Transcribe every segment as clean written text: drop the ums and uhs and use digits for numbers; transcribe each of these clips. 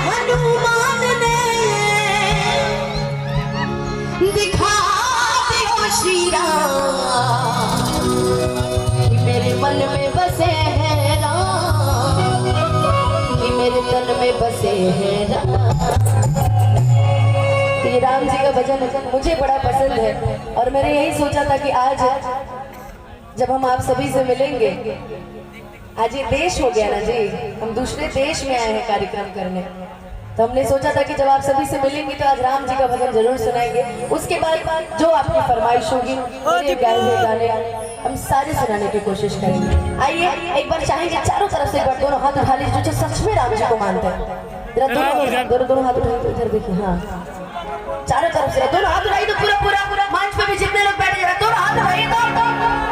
हनुमान ने दिखा दियो श्री राम कि मेरे मन में बसे हैं राम, कि मेरे तन में बसे हैं राम। ये राम जी का भजन मुझे बड़ा पसंद है और मैंने यही सोचा था कि आज जब हम आप सभी से मिलेंगे, आज ये देश हो गया ना जी, हम दूसरे देश में आए हैं कार्यक्रम करने, तो हमने सोचा था कि जब आप सभी से मिलेंगे तो आज राम जी का भजन जरूर सुनाएंगे। उसके बाद जो आपकी फरमाइश होगी मेरे गाए हुए गाने हम सारे सुनाने की कोशिश करेंगे। आइए एक बार चाहेंगे चारों तरफ से एक बार दोनों हाथ उठा लीजिए जो सच में राम जी को मानते हैं। दोनों हाथ उठाइए, इधर देखिए, हाँ चारों तरफ से दोनों हाथ उठाइए तो पूरा पूरा पूरा मंच पे भी जितने लोग बैठे हैं दोनों हाथ उठाइए तो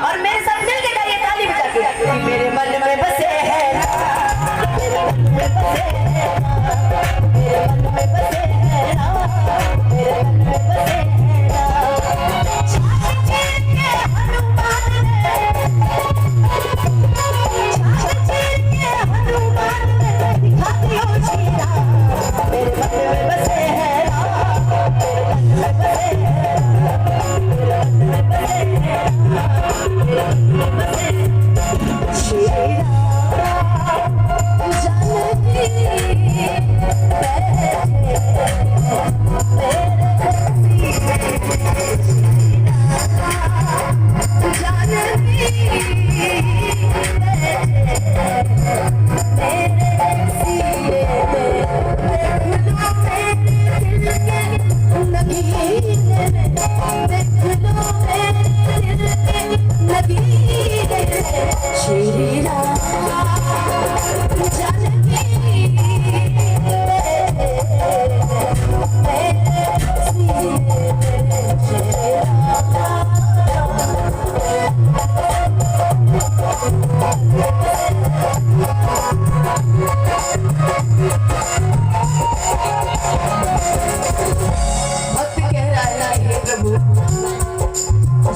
और मेरे साथ मिलके गाइए ताली बजा के कि मेरे मन में बसे हैं, मेरे मन में बसे हैं, मेरे मन में बसे हैं, मेरे मन में बसे हैं।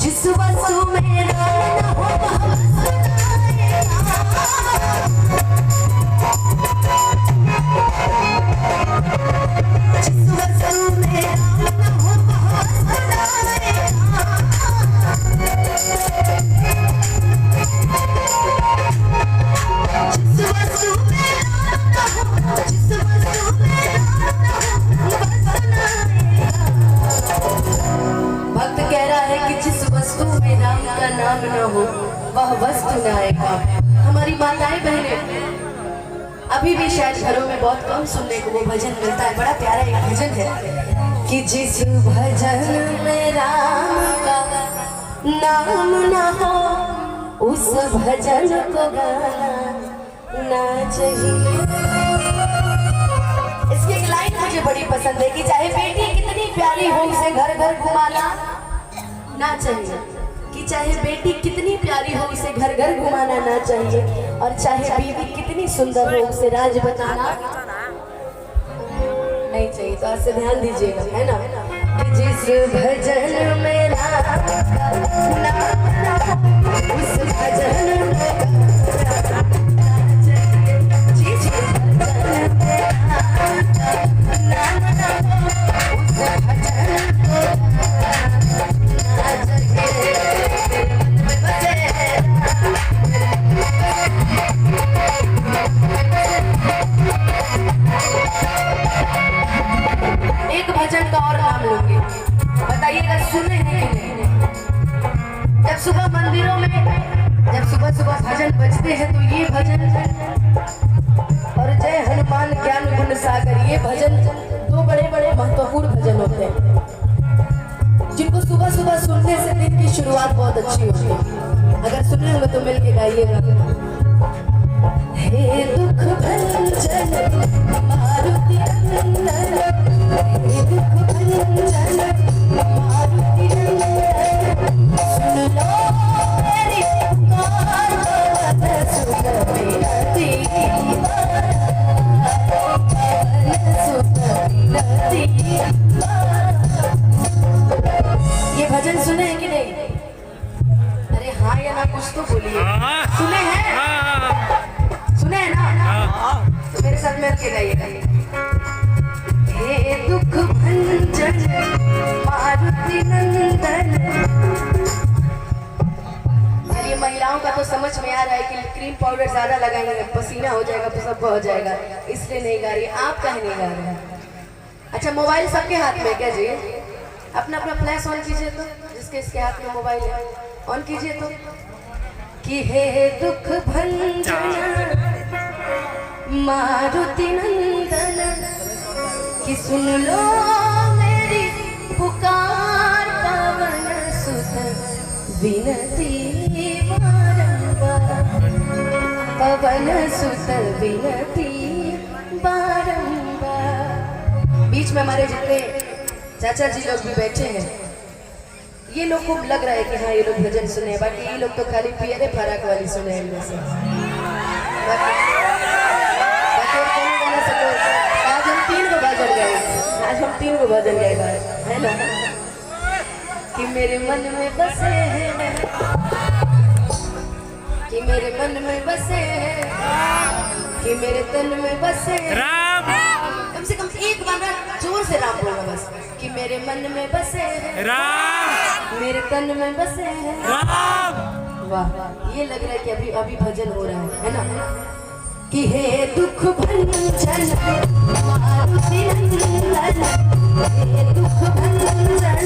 जिस वस्तु में राम न हो जिस वस्तु में राम न हो जिस वस्तु में राम न हो, जिस वस्तु में राम न हो भक्त कह रहा है कि जिस वस्तु में राम का नाम न हो वह वस्तु न आएगा। हमारी माताएं बहनें अभी भी शायद घरों में बहुत कम सुनने को वो भजन मिलता है, बड़ा प्यारा एक भजन है कि जिस भजन में राम का नाम न हो उस भजन को गाना ना चाहिए। इसकी एक लाइन मुझे बड़ी पसंद है कि चाहे बेटी कितनी प्यारी हो उसे घर घर घुमाना ना चाहिए, कि चाहे बेटी कितनी प्यारी हो उसे घर घर घुमाना ना चाहिए, और चाहे बीवी कितनी सुंदर हो उसे राज बताना नहीं चाहिए। तो आज से ध्यान दीजिएगा, है ना, कि जिस भजन में राम का नाम उस भजन एक भजन का और नाम लूंगी, बताइएगा सुने हैं कि नहीं। जब सुबह मंदिरों में जब सुबह सुबह भजन बजते हैं तो ये भजन और जय हनुमान ज्ञान गुण सागर, ये भजन दो बड़े बड़े महत्वपूर्ण भजन होते हैं जिनको सुबह सुबह सुनने से दिन की शुरुआत बहुत अच्छी होती है। अगर सुने होंगे तो मिलके गाइएगा। हे दुख भंजन मारुति नंदन, हे दुख भंजन मारुति नंदन, सुन लो मेरी पुकार सुन मिनती, सुन मिनती। ये भजन सुने हैं कि नहीं? अरे हाँ या ना कुछ तो बोलिए। सुने हैं? सुने हैं ना? तो मेरे साथ मिल के गाइएगा। हे दुख भंजन मारुति नंदन। ये महिलाओं का तो समझ में आ रहा है कि क्रीम पाउडर ज्यादा लगाएंगे पसीना हो जाएगा तो सब हो जाएगा, इसलिए नहीं गा रही। आप कहे नहीं गा रहे हैं? अच्छा, मोबाइल सबके हाथ में क्या जी? अपना अपना फ्लैश ऑन कीजिए तो, जिसके इसके हाथ में मोबाइल है ऑन कीजिए तो। कि हे दुख भंजन मारुति नंदन, कि सुन लो मेरी पुकार, पवन सुत विनती बारंबार, पवन सुत विनती बारंबार। बीच में हमारे जितने चाचा जी लोग भी बैठे हैं, ये लोग खूब लग रहा है कि हाँ ये लोग भजन सुने, बाकी ये लोग तो खाली पियरे फराक वाली सुने इनमें से। आज हम 3 को भजन गए, आज हम 3 को भजन गए है ना। कि मेरे मन में बसे हैं, कि मेरे मन में बसे हैं, कि मेरे तन में बसे राम। कम से कम एक बार जोर से राम बोलना बस। कि मेरे मन में बसे हैं राम, मेरे तन में बसे हैं राम। वाह, ये लग रहा है कि अभी अभी भजन हो रहा है ना। कि हे दुख भंजन मारुति नंदन, हे दुख भंजन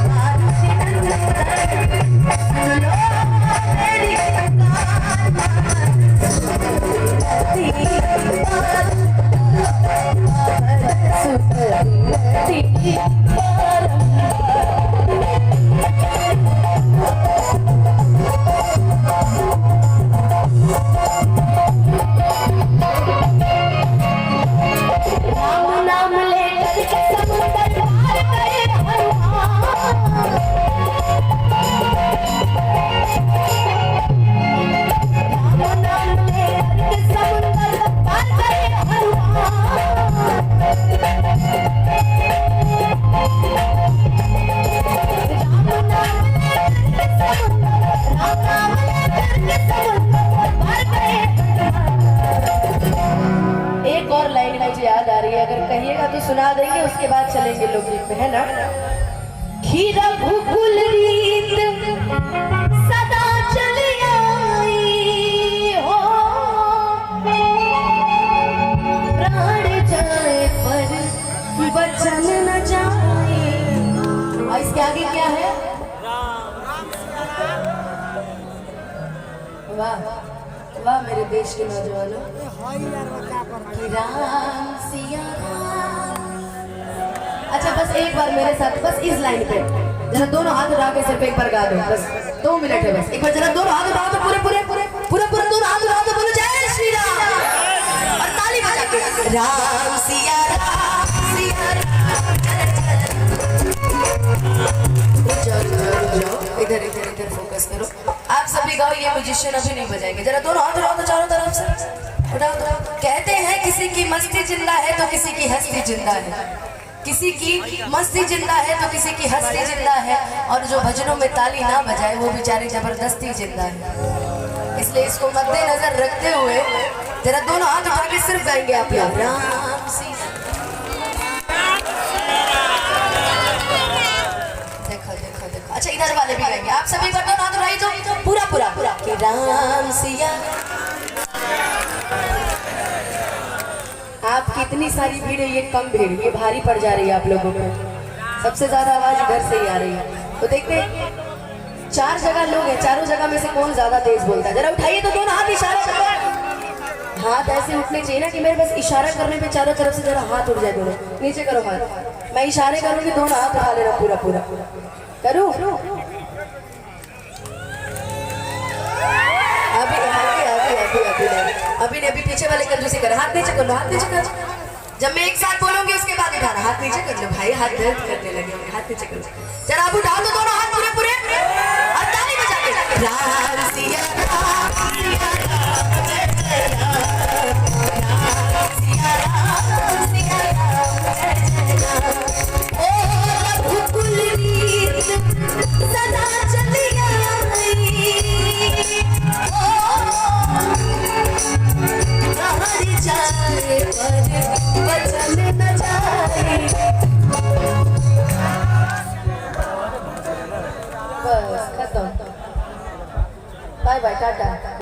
मारुति नंदन, सुन लो मेरी सुना देंगे, उसके बाद चलेंगे लोकगीत में, है ना। खीरा भूकुल रीत सदा चली आई हो, प्राण जाए पर वचन न जाए। और इसके आगे क्या है? वाह वाह मेरे देश के नौजवानों, कि राम सिया राम। अच्छा बस एक बार मेरे साथ, बस इस लाइन पे जरा दोनों हाथ उठा के सिर्फ एक बार गा दो, बस 2 मिनट है। बस एक बार जरा दोनों हाथ उठा दो, पूरे पूरे पूरे पूरे पूरे दोनों हाथ उठा दो, बोलो जय श्री राम, और ताली बजा के राम सिया राम सिया राम। इधर इधर इधर फोकस करो, आप सभी गाओ, ये म्यूजिशियन अभी नहीं बजाएंगे। जरा दोनों हाथ उठाओ तो चारों तरफ से उठाओ तो। कहते हैं किसी की मस्ती जिंदा है तो किसी की हस्ती जिंदा है, किसी की मस्ती जिंदा है तो किसी की हस्ती जिंदा है, और जो भजनों में ताली ना बजाए वो बेचारी जबरदस्ती जिंदा है। इसलिए इसको मद्देनजर रखते हुए जरा दोनों हाथ उठा के सिर्फ गाएंगे आप लोग राम सिया। देखो देखो देखो, अच्छा इधर वाले भी गाएंगे, आप सभी बार दोनों हाथ उठाइए तो पूरा पूरा पूरा कि राम सिया। आपकी इतनी सारी भीड़ है, ये कम भीड़, ये भारी पड़ जा रही है आप लोगों को। सबसे ज्यादा आवाज घर से ही आ रही है, तो देखते 4 जगह लोग हैं, चारों जगह में से कौन ज्यादा तेज बोलता है। जरा उठाइए तो दोनों हाथ, इशारा करो, हाथ ऐसे उठने चाहिए ना कि मेरे बस इशारा करने पे चारों तरफ से जरा हाथ उठ जाए। दोनों नीचे करो हाथ, मैं इशारे करूंगी, दोनों हाथ उठा लेना पूरा पूरा। करूं अभी नहीं, अभी पीछे वाले कंजूसी कर, हाथ नीचे कर लो, हाथ नीचे कर। जब मैं एक साथ बोलूंगी उसके बाद उठाना, हाथ नीचे कर लो भाई, हाथ दर्द करने लगे होंगे, हाथ नीचे कर लो। जरा आप उठाओ तो दोनों हाथ पूरे पूरे, और ताली बजा के राम सिया राम सिया राम जय जय राम सिया राम सिया राम जय जय राम। ओ रघुकुल रीत सदा चली आई, जाए पर बाय बाय, टाटा।